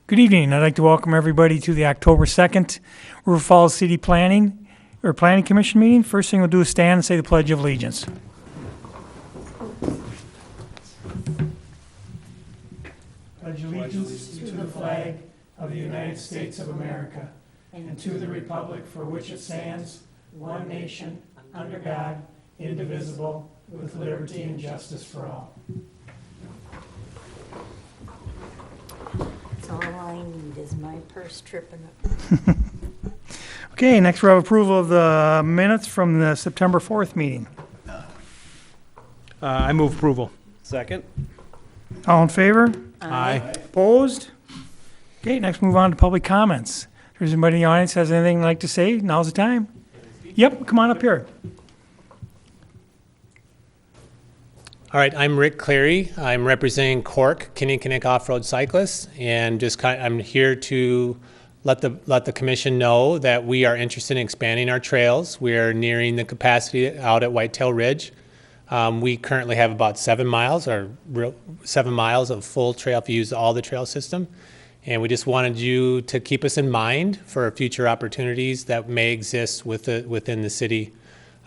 Good evening. I'd like to welcome everybody to the October 2nd River Falls City Planning Commission meeting. First thing we'll do is stand and say the Pledge of Allegiance. Pledge allegiance to the flag of the United States of America and to the republic for which it stands, one nation, under God, indivisible, with liberty and justice for all. All I need is my purse tripping up. Okay, next we have approval of the minutes from the September 4th meeting. I move approval. Second. All in favor? Aye. Opposed? Okay, next move on to public comments. If there's anybody in the audience has anything they'd like to say, now's the time. Yep, come on up here. All right, I'm Rick Clary. I'm representing Cork, Kinnickinnick Off-Road Cyclists, and I'm here to let the commission know that we are interested in expanding our trails. We are nearing the capacity out at Whitetail Ridge. We currently have about 7 miles, or 7 miles of full trail if you use all the trail system. And we just wanted you to keep us in mind for future opportunities that may exist within the city.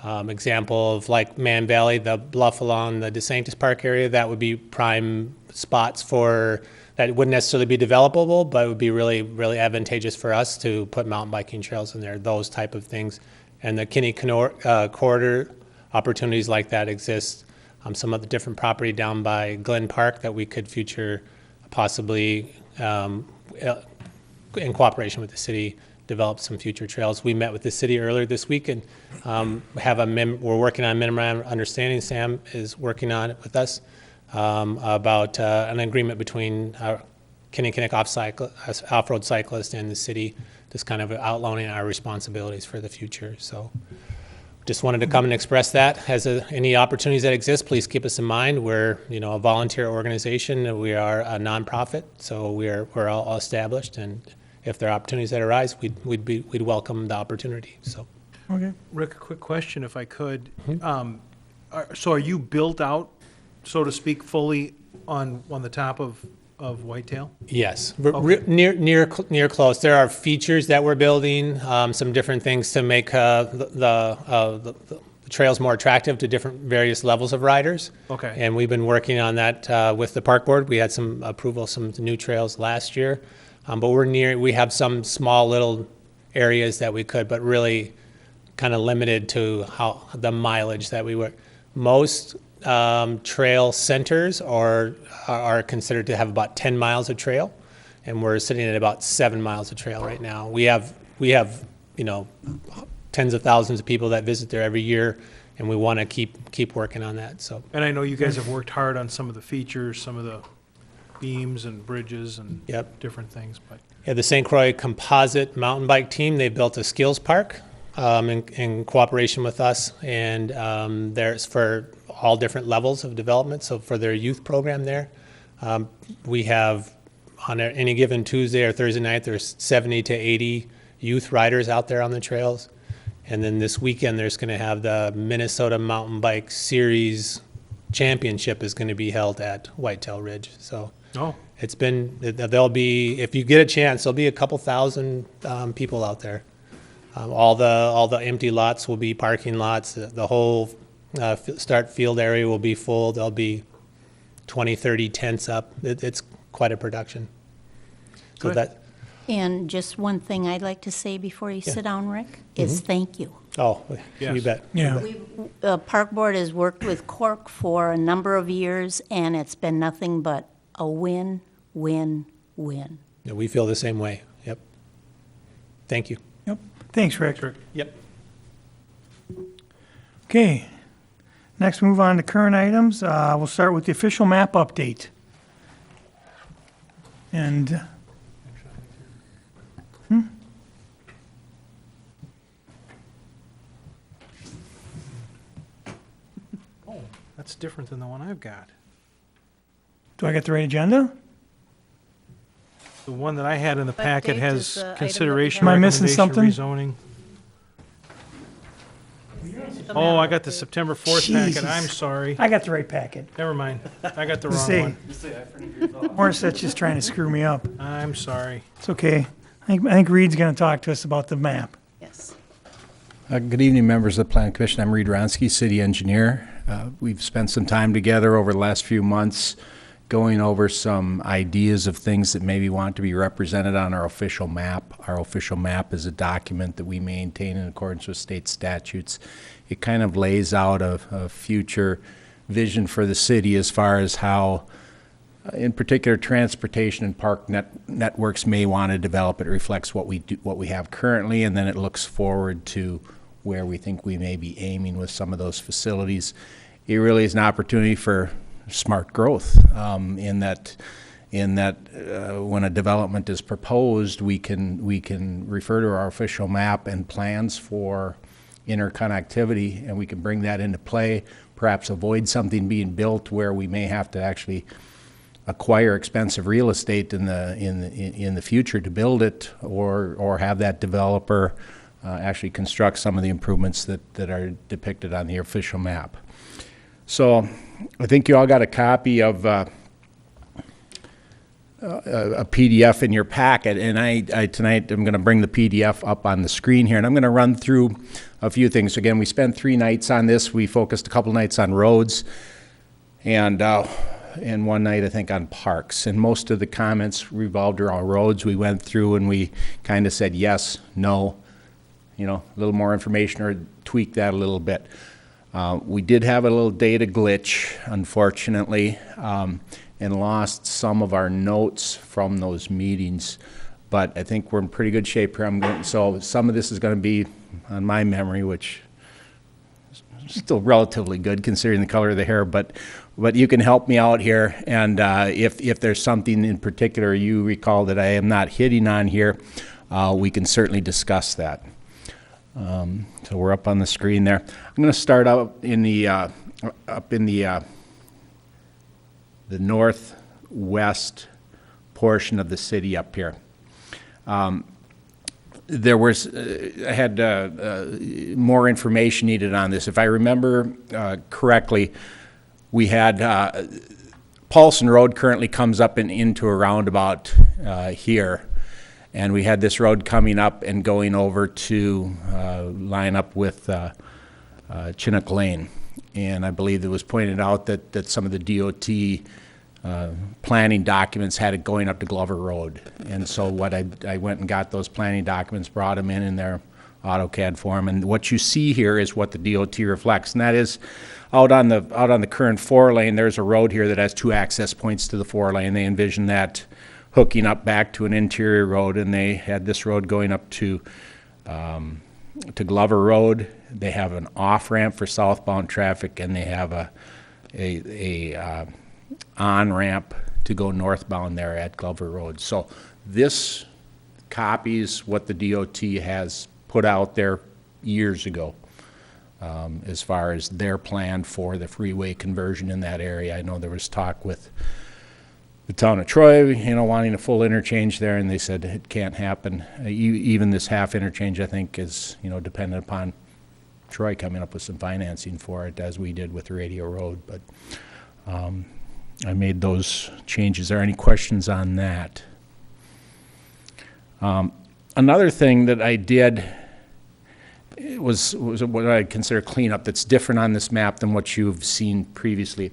Example of like Man Valley, the bluff along the DeSanctis Park area, that would be prime spots for, that wouldn't necessarily be developable, but it would be really, really advantageous for us to put mountain biking trails in there, those type of things. And the Kinney corridor opportunities like that exist. Some of the different property down by Glen Park that we could future possibly in cooperation with the city develop some future trails. We met with the city earlier this week and we're working on a memorandum of understanding. Sam is working on it with us about an agreement between Kinnickinnick off-road cyclists and the city, just kind of outlining our responsibilities for the future. So just wanted to come and express that. Any opportunities that exist, please keep us in mind. We're a volunteer organization. We are a nonprofit, so we're all established, and if there are opportunities that arise, we'd welcome the opportunity. So, Okay. Rick, a quick question, if I could. Mm-hmm. So are you built out, so to speak, fully on the top of Whitetail? yes, Okay. near close. There are features that we're building, some different things to make the trails more attractive to different various levels of riders. Okay. And we've been working on that with the park board. We had some approval of some new trails last year. But we have some small little areas that we could, but really kind of limited to how the mileage that we work. Most trail centers are considered to have about 10 miles of trail, and we're sitting at about 7 miles of trail right now. We have tens of thousands of people that visit there every year, and we want to keep working on that. So. And I know you guys have worked hard on some of the features, some of the beams and bridges and different things, but Yeah, the St. Croix Composite Mountain Bike Team, they built a skills park in cooperation with us, and there's for all different levels of development. So for their youth program there, we have on any given Tuesday or Thursday night, there's 70 to 80 youth riders out there on the trails. And then this weekend, there's going to have the Minnesota Mountain Bike Series Championship is going to be held at Whitetail Ridge. So. There'll be, if you get a chance, there'll be a couple thousand people out there. All the empty lots will be parking lots. The whole start field area will be full. There'll be 20, 30 tents up. It's quite a production. So Good. And just one thing I'd like to say before you sit down, Rick, is thank you. Oh, Yes. you bet. Yeah. The Park Board has worked with Cork for a number of years, and it's been nothing but a win, win, win. Yeah, we feel the same way. Yep. Thank you. Yep. Thanks, Rick. Yep. Okay. Next, move on to current items. We'll start with the official map update. And oh, that's different than the one I've got. do I get the right agenda? The one that I had in the packet date has is the item that we consideration, have. Am I missing recommendation, something? rezoning. You're on Oh, I got the September 4th packet. Jesus. I'm sorry. I got the right packet. Never mind. I got the wrong See, one. Morissette's just trying to screw me up. I'm sorry. It's okay. I think Reed's going to talk to us about the map. Yes. Good evening, members of the Planning Commission. I'm Reed Ronsky, city engineer. We've spent some time together over the last few months going over some ideas of things that maybe want to be represented on our official map. Our official map is a document that we maintain in accordance with state statutes. It kind of lays out a future vision for the city as far as how, in particular, transportation and park networks may want to develop. It reflects what we have currently, and then it looks forward to where we think we may be aiming with some of those facilities. It really is an opportunity for smart growth in that when a development is proposed, we can refer to our official map and plans for interconnectivity, and we can bring that into play, perhaps avoid something being built where we may have to actually acquire expensive real estate in the future to build it, or have that developer actually construct some of the improvements that are depicted on the official map. So I think you all got a copy of a PDF in your packet, and I tonight I'm going to bring the PDF up on the screen here, and I'm going to run through a few things. Again, we spent 3 nights on this. We focused a couple nights on roads, and one night I think on parks. And most of the comments revolved around roads. We went through and we kind of said yes, no, a little more information, or tweak that a little bit. We did have a little data glitch, unfortunately, and lost some of our notes from those meetings. But I think we're in pretty good shape here. So some of this is going to be on my memory, which is still relatively good considering the color of the hair. But you can help me out here. And if there's something in particular you recall that I am not hitting on here, we can certainly discuss that. So we're up on the screen there. I'm going to start out in the northwest portion of the city up here. There was I had more information needed on this. If I remember correctly, we had Paulson Road currently comes up and into a roundabout here. And we had this road coming up and going over to line up with Chinook Lane. And I believe it was pointed out that some of the DOT planning documents had it going up to Glover Road. And so what I went and got those planning documents, brought them in their AutoCAD form. And what you see here is what the DOT reflects. And that is out on the current 4-lane, there's a road here that has 2 access points to the 4-lane. They envision that hooking up back to an interior road, and they had this road going up to Glover Road. They have an off-ramp for southbound traffic, and they have a on-ramp to go northbound there at Glover Road. So this copies what the DOT has put out there years ago as far as their plan for the freeway conversion in that area. I know there was talk with the town of Troy, wanting a full interchange there, and they said it can't happen. Even this half interchange, I think, is, dependent upon Troy coming up with some financing for it, as we did with Radio Road. But I made those changes. Are there any questions on that? Another thing that I did was what I consider cleanup that's different on this map than what you've seen previously.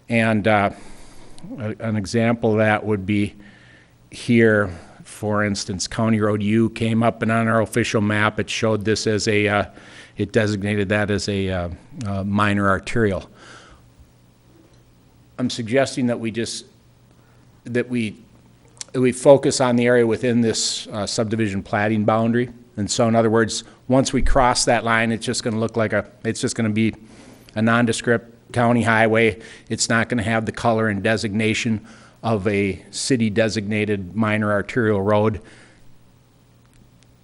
And an example of that would be here, for instance, County Road U came up, and on our official map it showed this as it designated that as a minor arterial. I'm suggesting that we focus on the area within this subdivision platting boundary. And so, in other words, once we cross that line, it's just going to look like it's just going to be a nondescript county highway. It's not going to have the color and designation of a city-designated minor arterial road,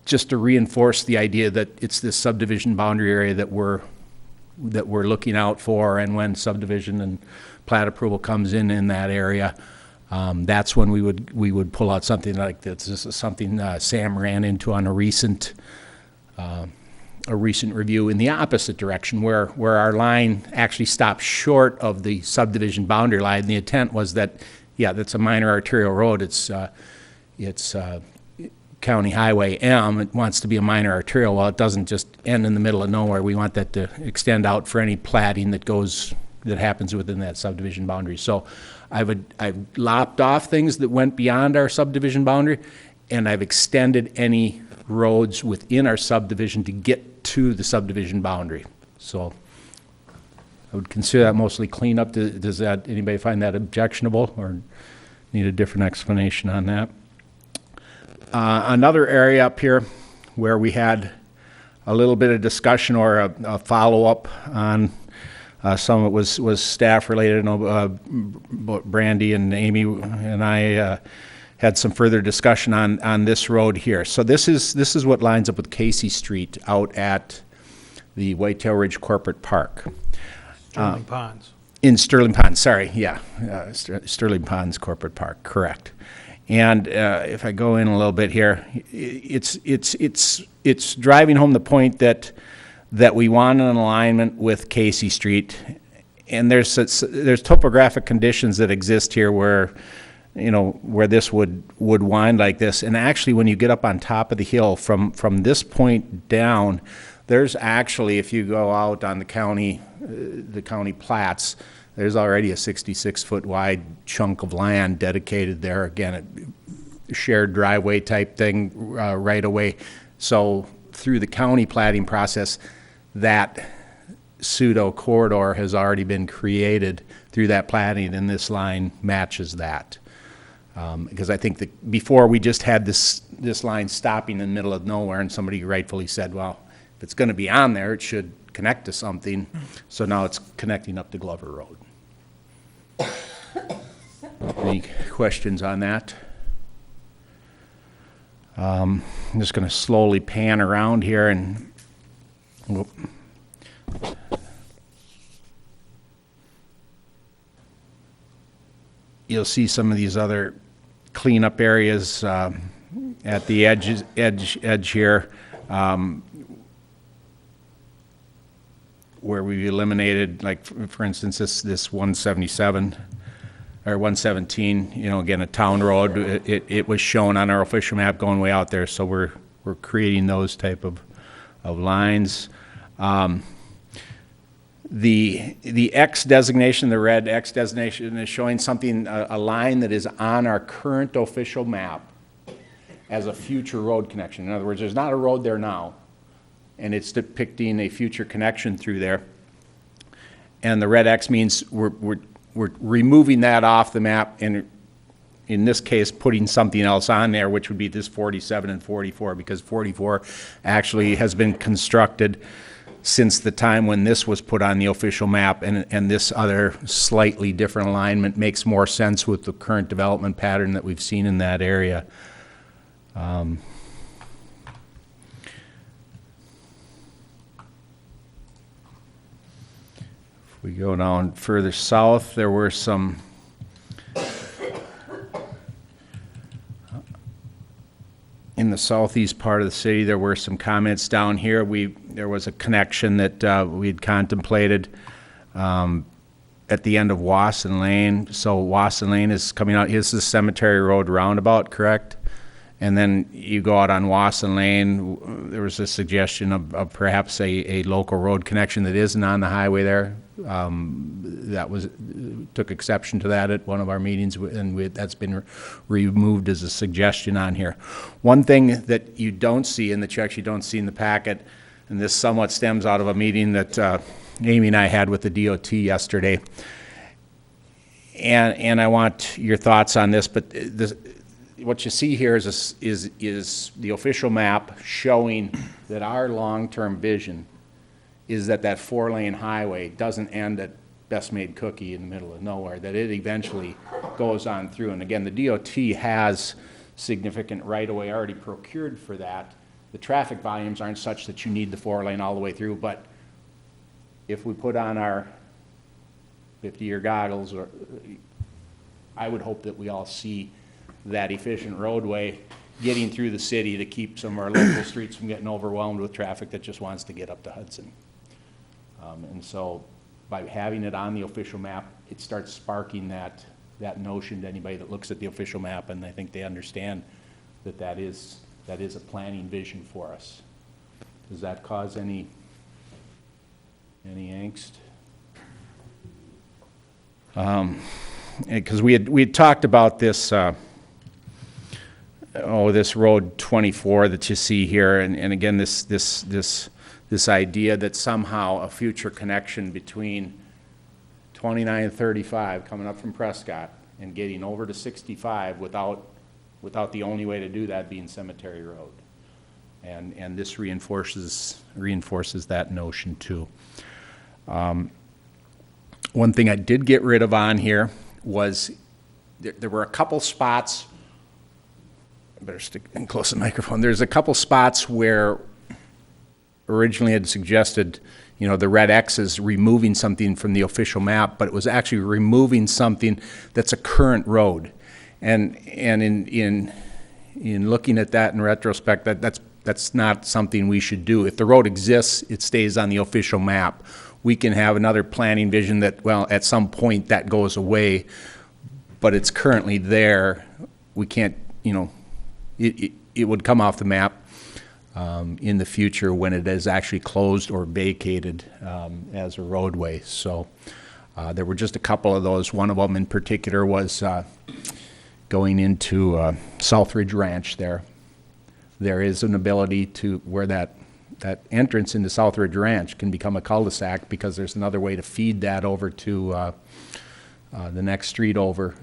just to reinforce the idea that it's this subdivision boundary area that we're looking out for. And when subdivision and plat approval comes in that area, that's when we would pull out something like this. This is something Sam ran into on a recent a recent review in the opposite direction, where our line actually stops short of the subdivision boundary line. The intent was that, yeah, that's a minor arterial road. It's County Highway M. It wants to be a minor arterial. Well, it doesn't just end in the middle of nowhere. We want that to extend out for any platting that happens within that subdivision boundary. So I've lopped off things that went beyond our subdivision boundary, and I've extended any roads within our subdivision to get to the subdivision boundary. So I would consider that mostly cleanup. Does anybody find that objectionable or need a different explanation on that? Another area up here where we had a little bit of discussion or a follow-up on some of it was staff related. Brandy and Amy and I had some further discussion on this road here. So this is what lines up with Casey Street out at the Whitetail Ridge Corporate Park. Sterling Ponds. In Sterling Ponds, sorry, yeah, Sterling Ponds Corporate Park, correct. And if I go in a little bit here, it's driving home the point that we want an alignment with Casey Street, and there's topographic conditions that exist here where, you know, where this would wind like this. And actually, when you get up on top of the hill from this point down, there's actually, if you go out on the county plats, there's already a 66-foot wide chunk of land dedicated there. Again, a shared driveway type thing right away. So through the county platting process, that pseudo corridor has already been created through that platting, and this line matches that. Because I think that before we just had this line stopping in the middle of nowhere, and somebody rightfully said, well, if it's going to be on there, it should connect to something. So now it's connecting up to Glover Road. Any questions on that? I'm just going to slowly pan around here and whoop. You'll see some of these other cleanup areas at the edge here, where we've eliminated, like for instance, this 177 or 117. You know, again, a town road. It was shown on our official map going way out there, so we're creating those type of lines. The X designation, the red X designation, is showing something, a line that is on our current official map as a future road connection. In other words, there's not a road there now, and it's depicting a future connection through there. And the red X means we're removing that off the map, and in this case, putting something else on there, which would be this 47 and 44, because 44 actually has been constructed since the time when this was put on the official map, and this other slightly different alignment makes more sense with the current development pattern that we've seen in that area. If we go down further south, there were some in the southeast part of the city, there were some comments down here. There was a connection that we had contemplated at the end of Wasson Lane. So Wasson Lane is coming out. This is Cemetery Road roundabout, correct? And then you go out on Wasson Lane. There was a suggestion of perhaps a local road connection that isn't on the highway there. Took exception to that at one of our meetings, and that's been removed as a suggestion on here. One thing that you don't see, and that you actually don't see in the packet, and this somewhat stems out of a meeting that Amy and I had with the DOT yesterday, and I want your thoughts on this, but what you see here is the official map showing that our long-term vision is that 4-lane highway doesn't end at Best Made Cookie in the middle of nowhere, that it eventually goes on through. And again, the DOT has significant right-of-way already procured for that. The traffic volumes aren't such that you need the 4-lane all the way through, but if we put on our 50-year goggles, I would hope that we all see that efficient roadway getting through the city to keep some of our local streets from getting overwhelmed with traffic that just wants to get up to Hudson. And so by having it on the official map, it starts sparking that notion to anybody that looks at the official map, and I think they understand that is a planning vision for us. Does that cause any angst? Because we had talked about this this road 24 that you see here, and again this idea that somehow a future connection between 29 and 35 coming up from Prescott and getting over to 65 without the only way to do that being Cemetery Road, and this reinforces that notion too. One thing I did get rid of on here was there were a couple spots. I better stick in close to the microphone. There's a couple spots where originally had suggested, the red X is removing something from the official map, but it was actually removing something that's a current road. And in looking at that in retrospect, that's not something we should do. If the road exists, it stays on the official map. We can have another planning vision that, well, at some point that goes away, but it's currently there. We can't, it would come off the map in the future when it is actually closed or vacated as a roadway. So there were just a couple of those. One of them in particular was going into South Ridge Ranch there. There is an ability to where that entrance into South Ridge Ranch can become a cul-de-sac because there's another way to feed that over to the next street over.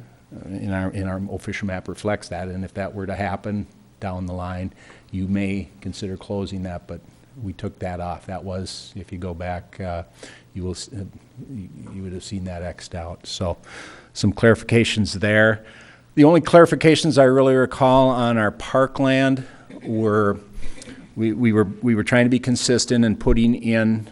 In our official map reflects that, and if that were to happen down the line, you may consider closing that, but we took that off. That was, if you go back, you would have seen that X'd out. So some clarifications there. The only clarifications I really recall on our parkland were we were trying to be consistent in putting in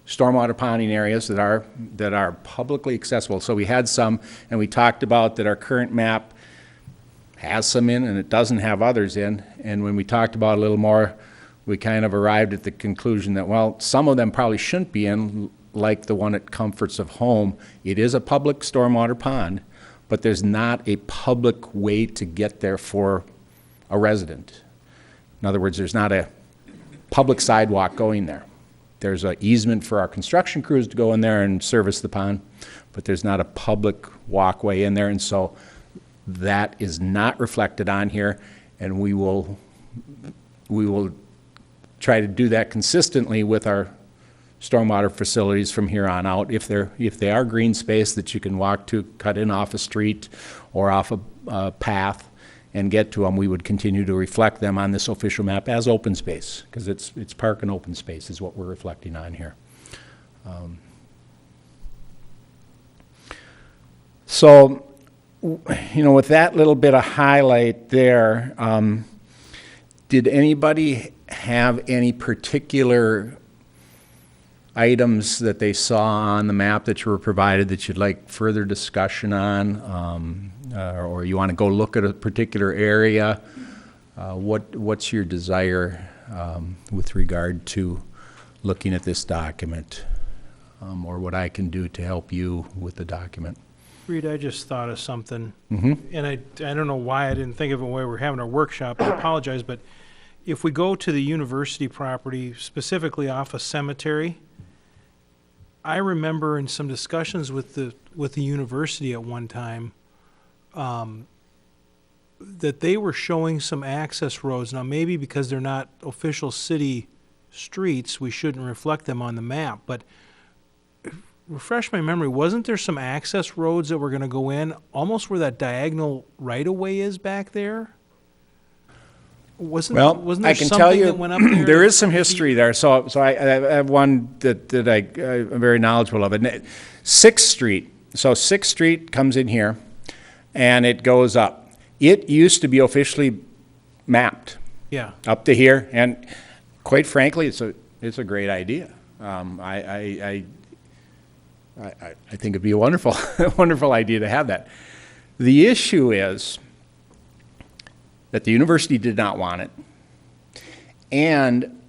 stormwater ponding areas that are publicly accessible. So we had some, and we talked about that our current map has some in and it doesn't have others in. And when we talked about it a little more, we kind of arrived at the conclusion that, well, some of them probably shouldn't be in, like the one at Comforts of Home. It is a public stormwater pond, but there's not a public way to get there for a resident. In other words, there's not a public sidewalk going there. There's an easement for our construction crews to go in there and service the pond, but there's not a public walkway in there, and so that is not reflected on here, and we will try to do that consistently with our stormwater facilities from here on out. If they are green space that you can walk to, cut in off a street or off a path and get to them, we would continue to reflect them on this official map as open space, because it's park and open space is what we're reflecting on here. So, with that little bit of highlight there, did anybody have any particular items that they saw on the map that you were provided that you'd like further discussion on, or you want to go look at a particular area? What's your desire with regard to looking at this document, or what I can do to help you with the document? Reed, I just thought of something, Mm-hmm. and I don't know why I didn't think of it when we were having our workshop. I apologize, but if we go to the university property, specifically off a cemetery, I remember in some discussions with the university at one time that they were showing some access roads. Now, maybe because they're not official city streets, we shouldn't reflect them on the map, but refresh my memory, wasn't there some access roads that were going to go in almost where that diagonal right-of-way is back there? Wasn't there I can something tell you, that went up there? there is some history there. So I have one that I'm very knowledgeable of. 6th Street. So 6th Street comes in here, and it goes up. It used to be officially mapped. Yeah. Up to here, and quite frankly, it's a great idea. I think it'd be a wonderful idea to have that. The issue is, that the university did not want it, and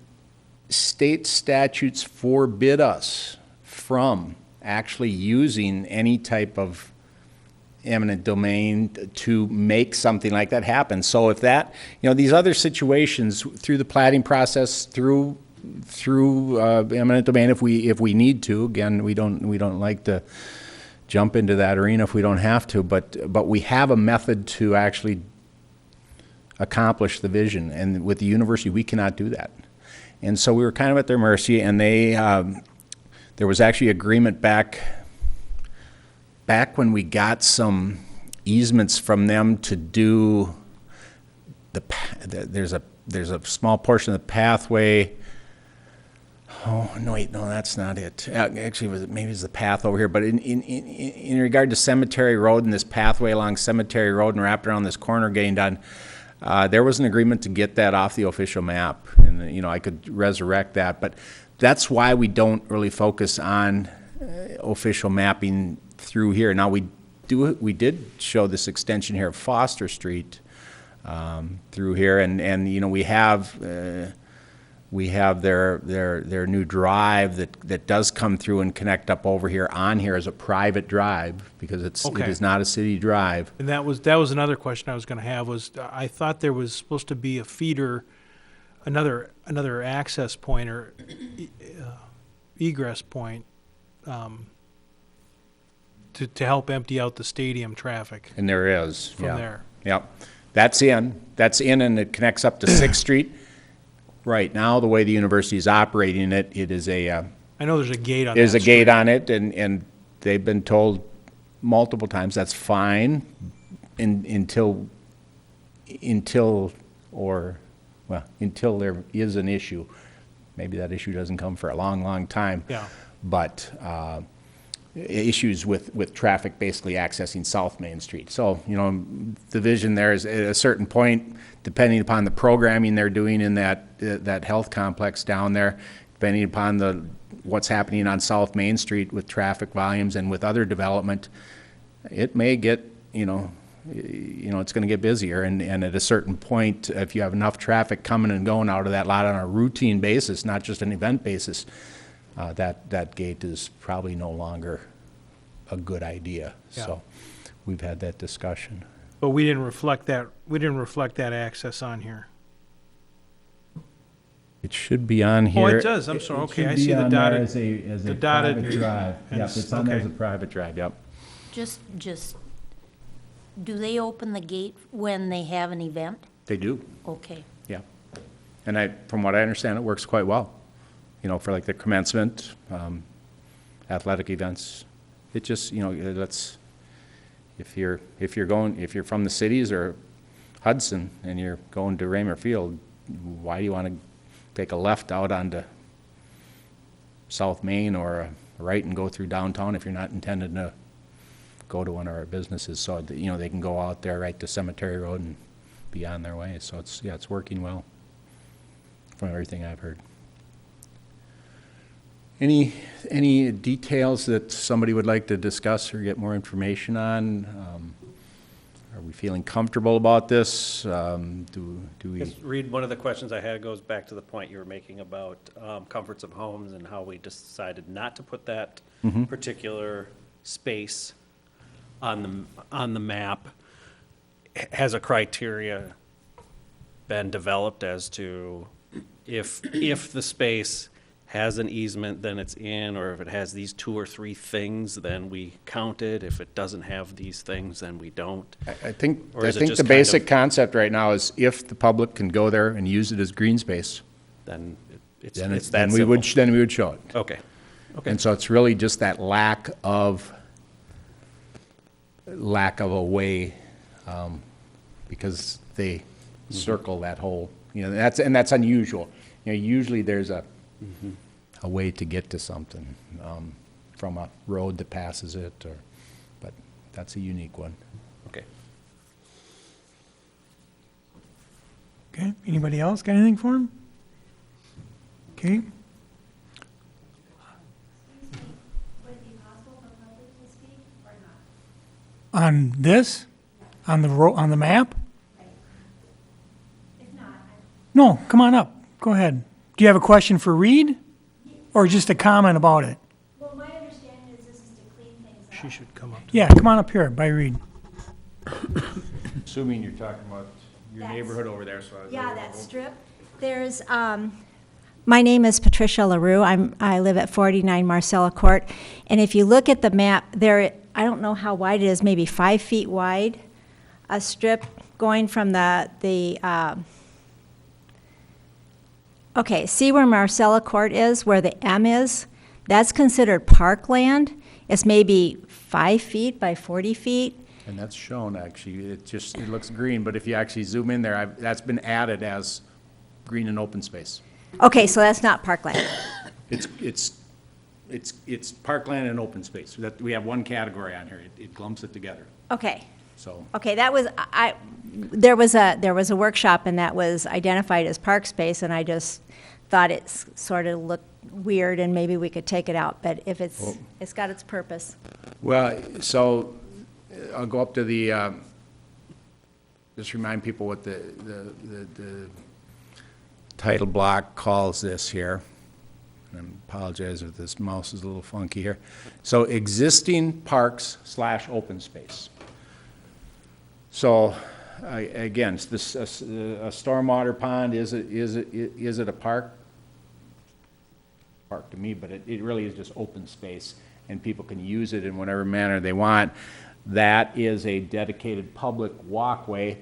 state statutes forbid us from actually using any type of eminent domain to make something like that happen. So if that, these other situations through the plating process, through eminent domain, if we need to, again, we don't like to jump into that arena if we don't have to, but we have a method to actually accomplish the vision, and with the university we cannot do that. And so we were kind of at their mercy, and there was actually agreement back when we got some easements from them to do there's a small portion of the pathway. Oh, no, wait, no, that's not it. Actually, maybe it's the path over here, but in regard to Cemetery Road and this pathway along Cemetery Road and wrapped around this corner getting done, there was an agreement to get that off the official map, and I could resurrect that, but that's why we don't really focus on official mapping through here. Now we did show this extension here of Foster Street through here, and we have their new drive that does come through and connect up over here on here as a private drive, because it is not a city drive. And that was another question I was going to have, was I thought there was supposed to be a feeder, another access point or egress point to help empty out the stadium traffic. And there is. From there. Yep. That's in, and it connects up to 6th Street. Right now, the way the university is operating it, it is a... I know there's a gate on it. There's a gate on it, and they've been told multiple times that's fine until there is an issue. Maybe that issue doesn't come for a long, long time. Yeah. But issues with traffic basically accessing South Main Street. So, the vision there is at a certain point, depending upon the programming they're doing in that health complex down there, depending upon what's happening on South Main Street with traffic volumes and with other development, it may get, it's going to get busier. And at a certain point, if you have enough traffic coming and going out of that lot on a routine basis, not just an event basis, that gate is probably no longer a good idea. Yeah. So we've had that discussion. But we didn't reflect that. We didn't reflect that access on here. It should be on here. Oh, it does. I'm sorry. Okay, I see the dotted. As a dotted private drive. and Yep, it's on there as a okay. private drive. Yep. Just, do they open the gate when they have an event? They do. Okay. Yeah. And from what I understand, it works quite well. For like the commencement, athletic events. It just, that's, if you're from the cities or Hudson and you're going to Raymer Field, why do you want to take a left out onto South Main or a right and go through downtown if you're not intending to go to one of our businesses? So, they can go out there right to Cemetery Road and be on their way. So it's working well from everything I've heard. Any details that somebody would like to discuss or get more information on? Are we feeling comfortable about this? Do we? Just read one of the questions I had goes back to the point you were making about comforts of homes and how we decided not to put that particular space on the map. Has a criteria been developed as to if the space has an easement, then it's in, or if it has these 2 or 3 things, then we count it. If it doesn't have these things, then we don't. I think Or is it just the kind basic of- concept right now is if the public can go there and use it as green space, Then it's then that then we simple. would show it. Okay. And so it's really just that lack of a way, because they circle that whole, that's unusual. Usually there's a way to get to something from a road that passes it, but that's a unique one. Okay. Okay, anybody else got anything for him? Okay, Would it be possible for public to speak or not? on this, on the map? No, come on up. Go ahead. Do you have a question for Reed? Or just a comment about it? Well, my understanding is this is to clean things up. She should come up. Yeah, come on up here by Reed. Assuming you're talking about your That's- neighborhood over there, so. Yeah, that strip. There's, my name is Patricia LaRue. I live at 49 Marcella Court. And if you look at the map, there, I don't know how wide it is, maybe 5 feet wide, a strip going from okay, see where Marcella Court is, where the M is? That's considered parkland. It's maybe 5 feet by 40 feet. And that's shown, actually, it looks green, but if you actually zoom in there, that's been added as green and open space. Okay, so that's not parkland. It's parkland and open space, that, we have one category on here, it clumps it together, Okay. so. Okay, that was, there was a workshop and that was identified as park space and I just thought it sort of looked weird and maybe we could take it out, but if it's got its purpose. Well, so, I'll go up to the, just remind people what the title block calls this here. And I apologize if this mouse is a little funky here. So existing parks / open space. So, again, this, a stormwater pond, is it a park? Park to me, but it really is just open space and people can use it in whatever manner they want. That is a dedicated public walkway.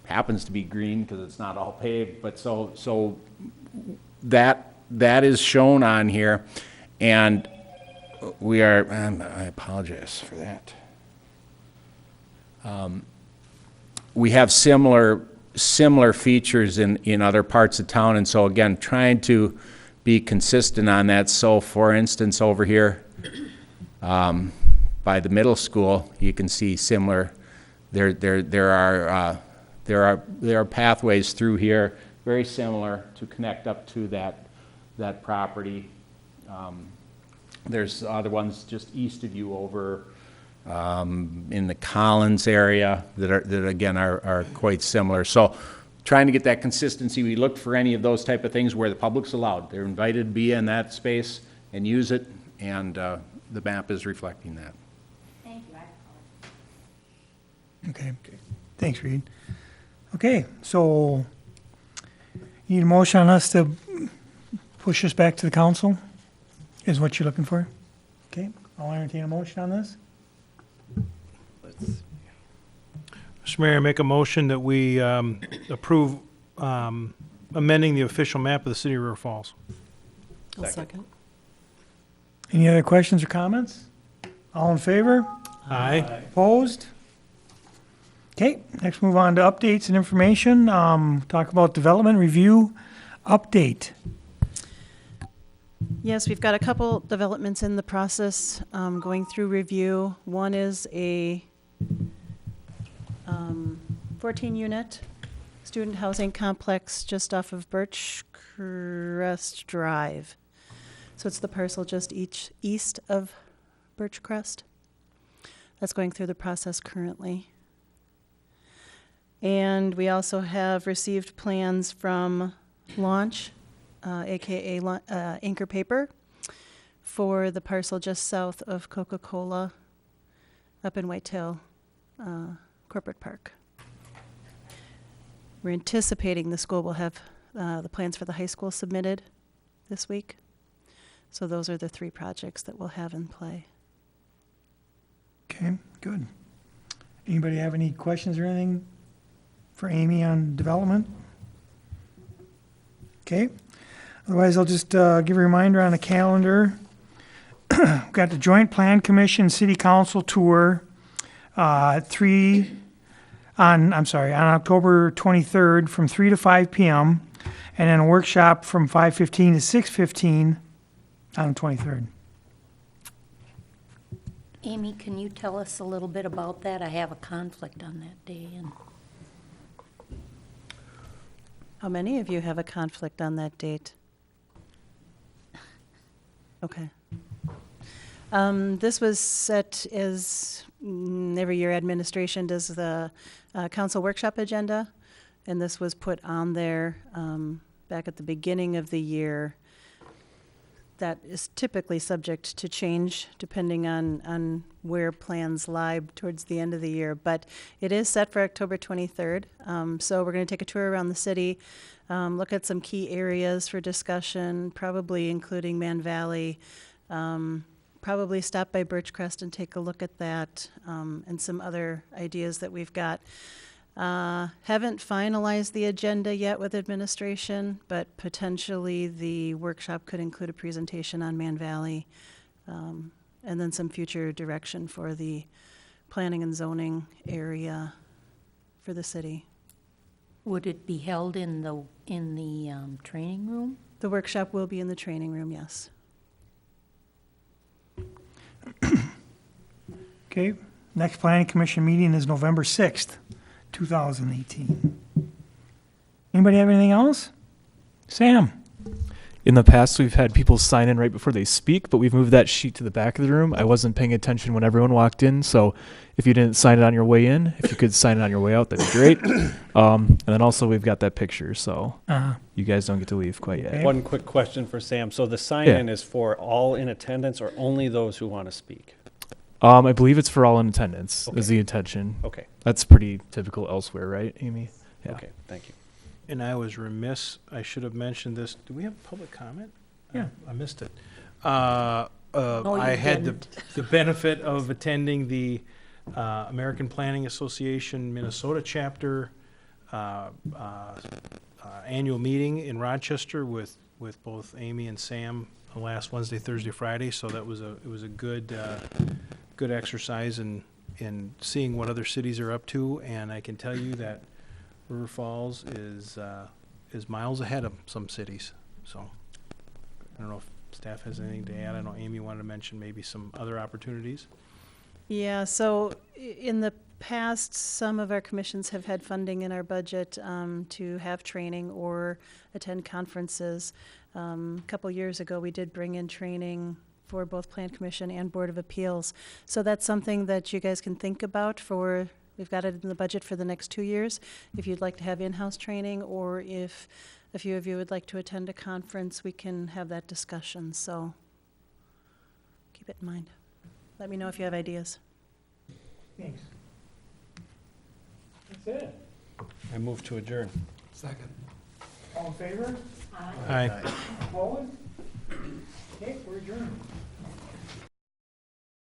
Happens to be green because it's not all paved, but so that is shown on here, and we are. I apologize for that. We have similar features in other parts of town, and so again, trying to be consistent on that. So, for instance, over here. By the middle school, you can see similar. There are pathways through here, very similar to connect up to that property. There's other ones just east of you over in the Collins area that again are quite similar. So, trying to get that consistency, we look for any of those type of things where the public's allowed. They're invited to be in that space and use it, and the map is reflecting that. Thank you. Okay. Thanks, Reed. Okay, so you need a motion on us to push this back to the council, is what you're looking for? Okay, I'll entertain a motion on this. Mr. Mayor, I make a motion that we approve amending the official map of the city of River Falls. I'll second. Any other questions or comments? All in favor? Aye. Opposed? Okay, next move on to updates and information. Talk about development review update. Yes, we've got a couple developments in the process going through review. One is a 14-unit student housing complex just off of Birchcrest Drive. So it's the parcel just east of Birchcrest. That's going through the process currently. And we also have received plans from Launch, AKA Anchor Paper, for the parcel just south of Coca-Cola up in Whitetail Corporate Park. We're anticipating the school will have the plans for the high school submitted this week. So those are the three projects that we'll have in play. Okay, good. Anybody have any questions or anything for Amy on development? Okay. Otherwise, I'll just give a reminder on the calendar. We've got the Joint Plan Commission City Council tour on October 23rd from 3 to 5 p.m. and then a workshop from 5:15 to 6:15 on the 23rd. Amy, can you tell us a little bit about that? I have a conflict on that day. And How many of you have a conflict on that date? Okay. This was set as every year administration does the council workshop agenda. And this was put on there back at the beginning of the year. That is typically subject to change depending on where plans lie towards the end of the year. But it is set for October 23rd. So we're going to take a tour around the city, look at some key areas for discussion, probably including Man Valley, probably stop by Birchcrest and take a look at that, and some other ideas that we've got. Haven't finalized the agenda yet with administration, but potentially the workshop could include a presentation on Man Valley, and then some future direction for the planning and zoning area for the city. Would it be held in the training room? The workshop will be in the training room, yes. Okay, next planning commission meeting is November 6th, 2018. Anybody have anything else? Sam? In the past, we've had people sign in right before they speak, but we've moved that sheet to the back of the room. I wasn't paying attention when everyone walked in, so if you didn't sign it on your way in, if you could sign it on your way out, that'd be great. And then also we've got that picture, so you guys don't get to leave quite yet. One quick question for Sam. So the sign-in is for all in attendance or only those who want to speak? I believe it's for all in attendance, Okay. is the intention. Okay. That's pretty typical elsewhere, right, Amy? Yeah. Okay, thank you. And I was remiss, I should have mentioned this. Do we have public comment? Yeah. I missed it. you I had didn't. the benefit of attending the American Planning Association Minnesota chapter annual meeting in Rochester with both Amy and Sam last Wednesday, Thursday, Friday. So that was it was a good exercise in seeing what other cities are up to. And I can tell you that River Falls is miles ahead of some cities. So I don't know if staff has anything to add. I know Amy wanted to mention maybe some other opportunities. Yeah, so in the past, some of our commissions have had funding in our budget to have training or attend conferences. A couple years ago, we did bring in training for both Plan Commission and Board of Appeals. So that's something that you guys can think about for, we've got it in the budget for the next 2 years. If you'd like to have in-house training, or if a few of you would like to attend a conference, we can have that discussion. So keep it in mind. Let me know if you have ideas. Thanks. That's it. I move to adjourn. All in favor? Aye. Opposed? Okay, we're adjourned.